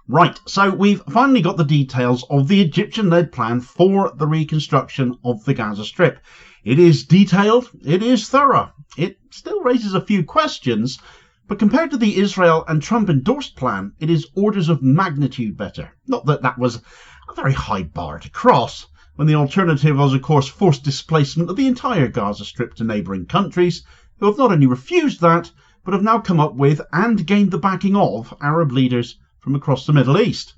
Right, so we've finally got the details of the Egyptian-led plan for the reconstruction of the Gaza Strip. It is detailed, it is thorough, it still raises a few questions, but compared to the Israel and Trump endorsed plan, it is orders of magnitude better. Not that that was a very high bar to cross, when the alternative was, of course, forced displacement of the entire Gaza Strip to neighbouring countries, who have not only refused that, but have now come up with and gained the backing of Arab leaders from across the Middle East.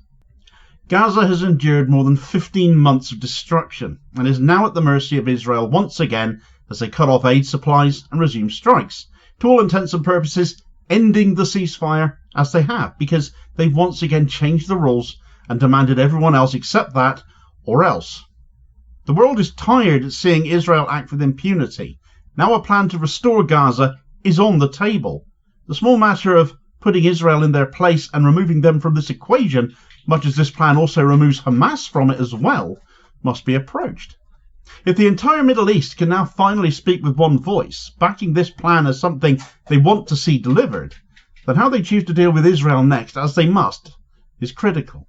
Gaza has endured more than 15 months of destruction and is now at the mercy of Israel once again as they cut off aid supplies and resume strikes, to all intents and purposes ending the ceasefire as they have, because they've once again changed the rules and demanded everyone else accept that or else. The world is tired of seeing Israel act with impunity. Now a plan to restore Gaza is on the table. The small matter of putting Israel in their place and removing them from this equation, much as this plan also removes Hamas from it as well, must be approached. If the entire Middle East can now finally speak with one voice, backing this plan as something they want to see delivered, then how they choose to deal with Israel next, as they must, is critical.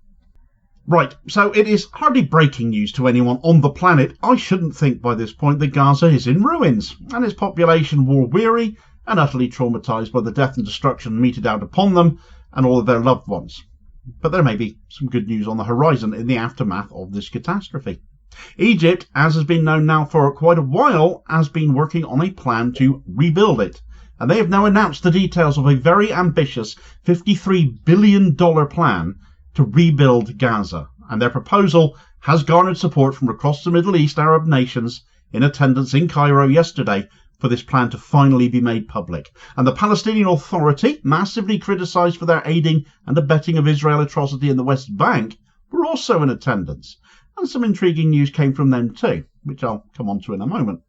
Right, so it is hardly breaking news to anyone on the planet, I shouldn't think by this point, that Gaza is in ruins, and its population war-weary and utterly traumatised by the death and destruction meted out upon them and all of their loved ones. But there may be some good news on the horizon in the aftermath of this catastrophe. Egypt, as has been known now for quite a while, has been working on a plan to rebuild it, and they have now announced the details of a very ambitious $53 billion plan to rebuild Gaza, and their proposal has garnered support from across the Middle East Arab nations in attendance in Cairo yesterday for this plan to finally be made public. And the Palestinian Authority, massively criticised for their aiding and abetting of Israel atrocity in the West Bank, were also in attendance. And some intriguing news came from them too, which I'll come on to in a moment.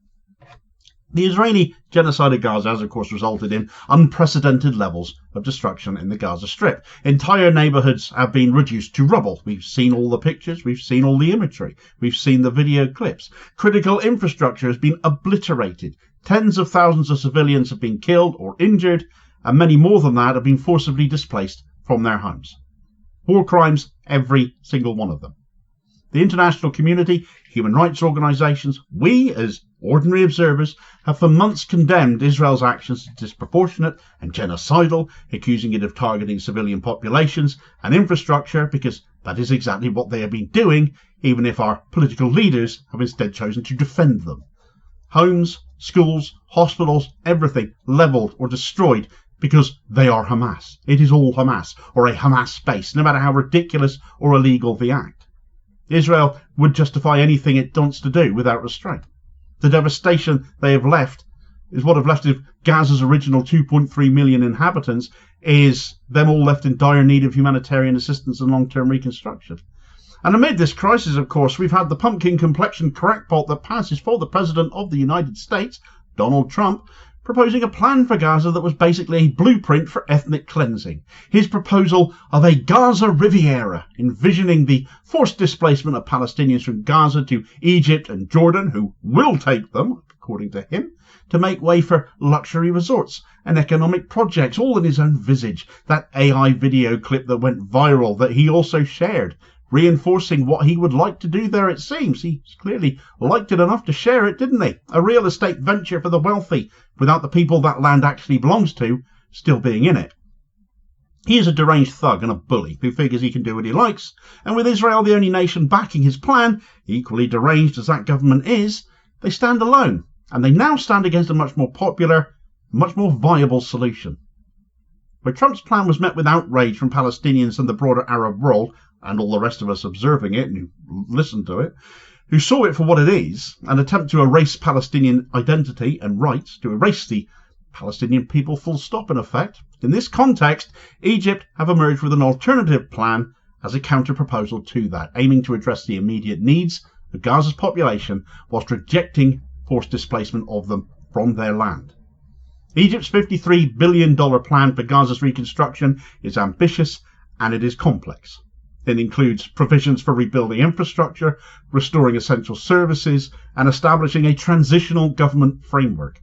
The Israeli genocide of Gaza has, of course, resulted in unprecedented levels of destruction in the Gaza Strip. Entire neighbourhoods have been reduced to rubble. We've seen all the pictures, we've seen all the imagery, we've seen the video clips. Critical infrastructure has been obliterated. Tens of thousands of civilians have been killed or injured, and many more than that have been forcibly displaced from their homes. War crimes, every single one of them. The international community, human rights organisations, we as ordinary observers have for months condemned Israel's actions as disproportionate and genocidal, accusing it of targeting civilian populations and infrastructure, because that is exactly what they have been doing, even if our political leaders have instead chosen to defend them. Homes, schools, hospitals, everything levelled or destroyed because they are Hamas. It is all Hamas, or a Hamas base, no matter how ridiculous or illegal the act. Israel would justify anything it wants to do without restraint. The devastation they have left is what have left of Gaza's original 2.3 million inhabitants, is them all left in dire need of humanitarian assistance and long-term reconstruction. And amid this crisis, of course, we've had the pumpkin-complexioned crackpot that passes for the President of the United States, Donald Trump, proposing a plan for Gaza that was basically a blueprint for ethnic cleansing. His proposal of a Gaza Riviera, envisioning the forced displacement of Palestinians from Gaza to Egypt and Jordan, who will take them, according to him, to make way for luxury resorts and economic projects, all in his own visage. That AI video clip that went viral that he also shared, reinforcing what he would like to do there, it seems. He clearly liked it enough to share it, didn't he? A real estate venture for the wealthy, without the people that land actually belongs to still being in it. He is a deranged thug and a bully who figures he can do what he likes, and with Israel the only nation backing his plan, equally deranged as that government is, they stand alone, and they now stand against a much more popular, much more viable solution. But Trump's plan was met with outrage from Palestinians and the broader Arab world, and all the rest of us observing it and who listened to it, who saw it for what it is, an attempt to erase Palestinian identity and rights, to erase the Palestinian people full stop in effect. In this context, Egypt have emerged with an alternative plan as a counter-proposal to that, aiming to address the immediate needs of Gaza's population whilst rejecting forced displacement of them from their land. Egypt's $53 billion plan for Gaza's reconstruction is ambitious and it is complex. It includes provisions for rebuilding infrastructure, restoring essential services, and establishing a transitional government framework.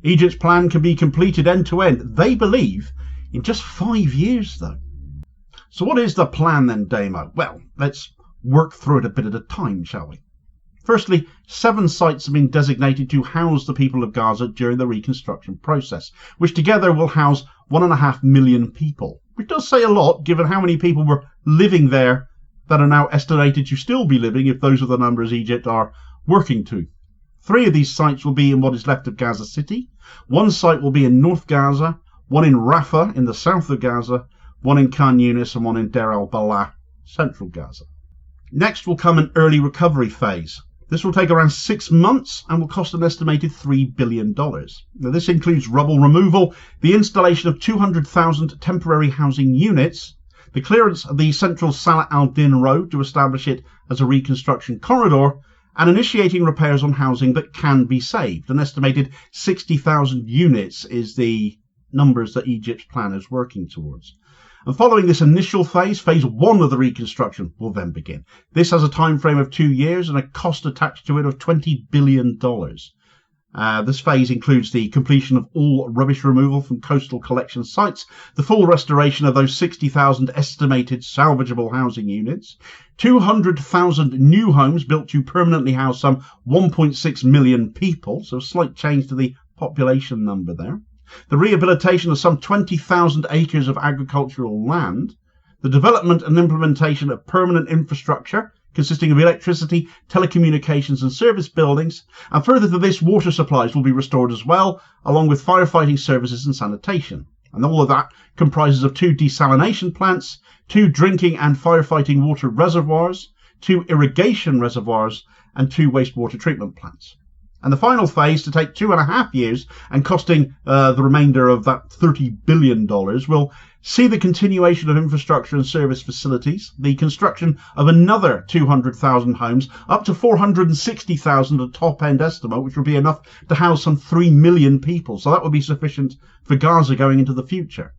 Egypt's plan can be completed end-to-end, they believe, in just 5 years, though. So what is the plan then, Damo? Well, let's work through it a bit at a time, shall we? Firstly, 7 sites have been designated to house the people of Gaza during the reconstruction process, which together will house 1.5 million people, which does say a lot given how many people were living there that are now estimated to still be living if those are the numbers Egypt are working to. 3 of these sites will be in what is left of Gaza City, 1 site will be in North Gaza, 1 in Rafah in the south of Gaza, 1 in Khan Yunis and 1 in Deir al-Balah, central Gaza. Next will come an early recovery phase. This will take around 6 months and will cost an estimated $3 billion. Now, this includes rubble removal, the installation of 200,000 temporary housing units, the clearance of the central Salah al-Din road to establish it as a reconstruction corridor, and initiating repairs on housing that can be saved. An estimated 60,000 units is the numbers that Egypt's plan is working towards. And following this initial phase, phase 1 of the reconstruction will then begin. This has a time frame of 2 years and a cost attached to it of $20 billion. This phase includes the completion of all rubbish removal from coastal collection sites, the full restoration of those 60,000 estimated salvageable housing units, 200,000 new homes built to permanently house some 1.6 million people, so a slight change to the population number there, the rehabilitation of some 20,000 acres of agricultural land, the development and implementation of permanent infrastructure consisting of electricity, telecommunications and service buildings, and further to this, water supplies will be restored as well, along with firefighting services and sanitation. And all of that comprises of 2 desalination plants, 2 drinking and firefighting water reservoirs, 2 irrigation reservoirs, and 2 wastewater treatment plants. And the final phase, to take 2.5 years and costing the remainder of that $30 billion, will see the continuation of infrastructure and service facilities, the construction of another 200,000 homes, up to 460,000 at top-end estimate, which will be enough to house some 3 million people. So that will be sufficient for Gaza going into the future.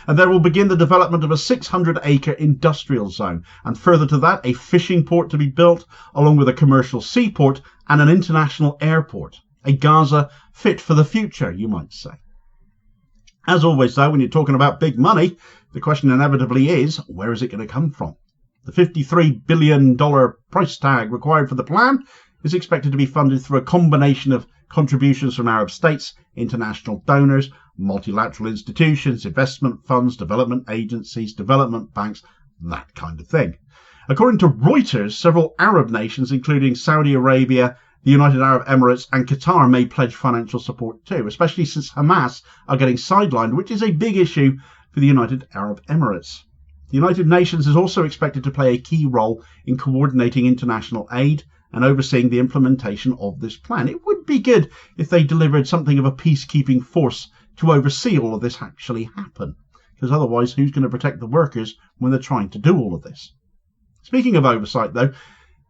And there will begin the development of a 600-acre industrial zone, and further to that, a fishing port to be built, along with a commercial seaport and an international airport. A Gaza fit for the future, you might say. As always, though, when you're talking about big money, the question inevitably is, where is it going to come from? The $53 billion price tag required for the plan is expected to be funded through a combination of contributions from Arab states, international donors, multilateral institutions, investment funds, development agencies, development banks, that kind of thing. According to Reuters, several Arab nations, including Saudi Arabia, the United Arab Emirates and Qatar, may pledge financial support too, especially since Hamas are getting sidelined, which is a big issue for the United Arab Emirates. The United Nations is also expected to play a key role in coordinating international aid and overseeing the implementation of this plan. It would be good if they delivered something of a peacekeeping force to oversee all of this actually happen, because otherwise who's going to protect the workers when they're trying to do all of this? Speaking of oversight, though,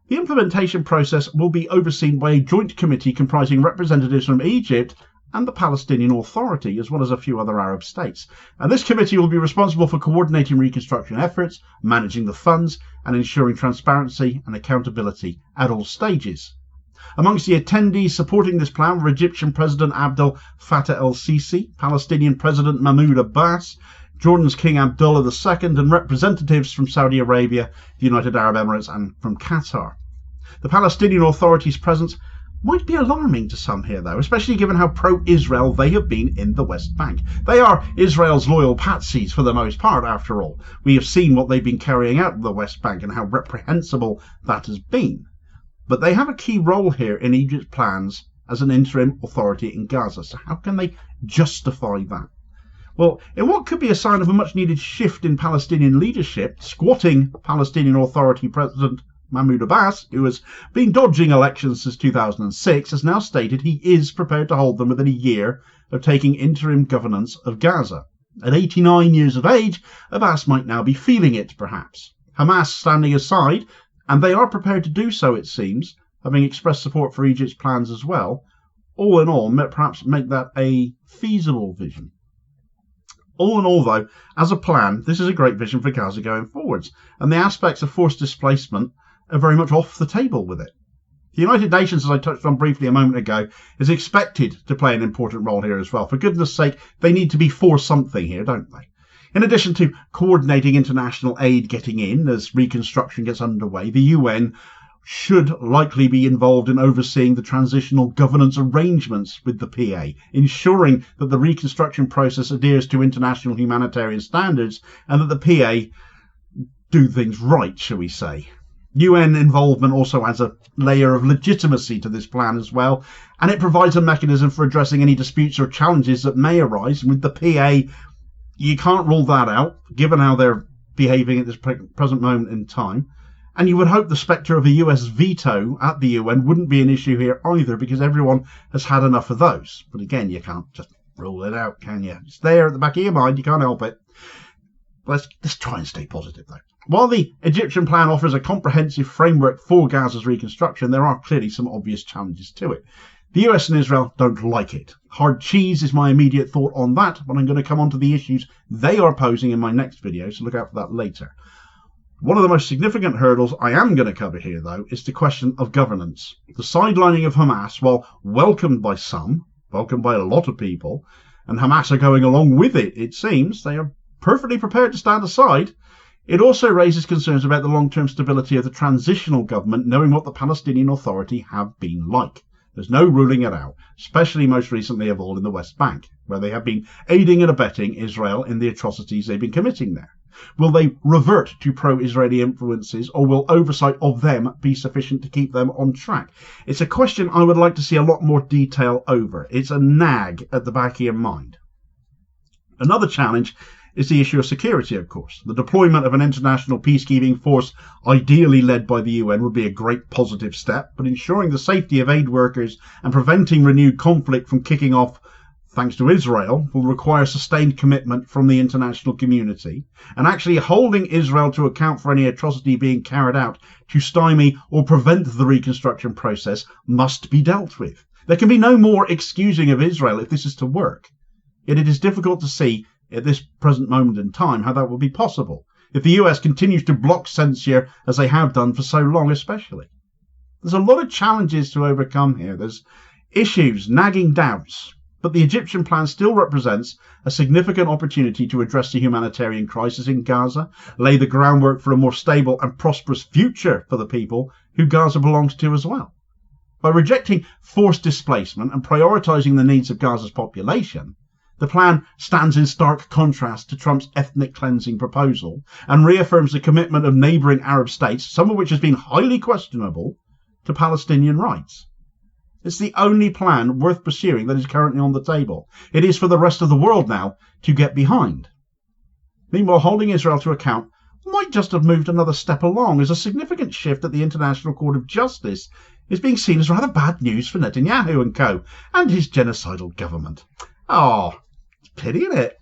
the implementation process will be overseen by a joint committee comprising representatives from Egypt and the Palestinian Authority, as well as a few other Arab states. And this committee will be responsible for coordinating reconstruction efforts, managing the funds, and ensuring transparency and accountability at all stages. Amongst the attendees supporting this plan were Egyptian President Abdel Fattah el-Sisi, Palestinian President Mahmoud Abbas, Jordan's King Abdullah II, and representatives from Saudi Arabia, the United Arab Emirates, and from Qatar. The Palestinian Authority's presence might be alarming to some here, though, especially given how pro-Israel they have been in the West Bank. They are Israel's loyal patsies for the most part, after all. We have seen what they've been carrying out in the West Bank and how reprehensible that has been. But they have a key role here in Egypt's plans as an interim authority in Gaza. So how can they justify that? Well, in what could be a sign of a much-needed shift in Palestinian leadership, squatting Palestinian Authority President Mahmoud Abbas, who has been dodging elections since 2006, has now stated he is prepared to hold them within a year of taking interim governance of Gaza. At 89 years of age, Abbas might now be feeling it, perhaps. Hamas standing aside, and they are prepared to do so, it seems, having expressed support for Egypt's plans as well. All in all, perhaps make that a feasible vision. All in all, though, as a plan, this is a great vision for Gaza going forwards, and the aspects of forced displacement are very much off the table with it. The United Nations, as I touched on briefly a moment ago, is expected to play an important role here as well. For goodness sake, they need to be for something here, don't they? In addition to coordinating international aid getting in as reconstruction gets underway, the UN should likely be involved in overseeing the transitional governance arrangements with the PA, ensuring that the reconstruction process adheres to international humanitarian standards and that the PA do things right, shall we say. UN involvement also adds a layer of legitimacy to this plan as well, and it provides a mechanism for addressing any disputes or challenges that may arise. With the PA, you can't rule that out, given how they're behaving at this present moment in time. And you would hope the spectre of a US veto at the UN wouldn't be an issue here either, because everyone has had enough of those. But again, you can't just rule it out, can you? It's there at the back of your mind, you can't help it. Let's try and stay positive, though. While the Egyptian plan offers a comprehensive framework for Gaza's reconstruction, there are clearly some obvious challenges to it. The US and Israel don't like it. Hard cheese is my immediate thought on that, but I'm going to come on to the issues they are posing in my next video, so look out for that later. One of the most significant hurdles I am going to cover here, though, is the question of governance. The sidelining of Hamas, while welcomed by some, welcomed by a lot of people, and Hamas are going along with it, it seems, they are perfectly prepared to stand aside. It also raises concerns about the long-term stability of the transitional government, knowing what the Palestinian Authority have been like. There's no ruling it out, especially most recently of all in the West Bank, where they have been aiding and abetting Israel in the atrocities they've been committing there. Will they revert to pro-Israeli influences, or will oversight of them be sufficient to keep them on track? It's a question I would like to see a lot more detail over. It's a nag at the back of your mind. Another challenge is the issue of security, of course. The deployment of an international peacekeeping force, ideally led by the UN, would be a great positive step, but ensuring the safety of aid workers and preventing renewed conflict from kicking off thanks to Israel, will require sustained commitment from the international community, and actually holding Israel to account for any atrocity being carried out to stymie or prevent the reconstruction process must be dealt with. There can be no more excusing of Israel if this is to work. Yet it is difficult to see at this present moment in time how that will be possible, if the US continues to block censure as they have done for so long especially. There's a lot of challenges to overcome here. There's issues, nagging doubts. But the Egyptian plan still represents a significant opportunity to address the humanitarian crisis in Gaza, lay the groundwork for a more stable and prosperous future for the people who Gaza belongs to as well. By rejecting forced displacement and prioritising the needs of Gaza's population, the plan stands in stark contrast to Trump's ethnic cleansing proposal and reaffirms the commitment of neighbouring Arab states, some of which has been highly questionable, to Palestinian rights. It's the only plan worth pursuing that is currently on the table. It is for the rest of the world now to get behind. Meanwhile, holding Israel to account might just have moved another step along, as a significant shift at the International Court of Justice is being seen as rather bad news for Netanyahu and co. and his genocidal government. Oh, it's a pity, isn't it?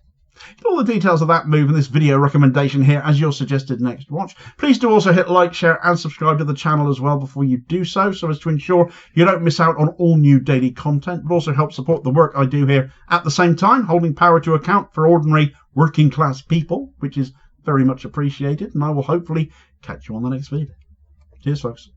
Get all the details of that move in this video recommendation here as your suggested next watch. Please do also hit like, share and subscribe to the channel as well before you do so as to ensure you don't miss out on all new daily content, but also help support the work I do here at the same time, holding power to account for ordinary working class people, which is very much appreciated, and I will hopefully catch you on the next video. Cheers, folks.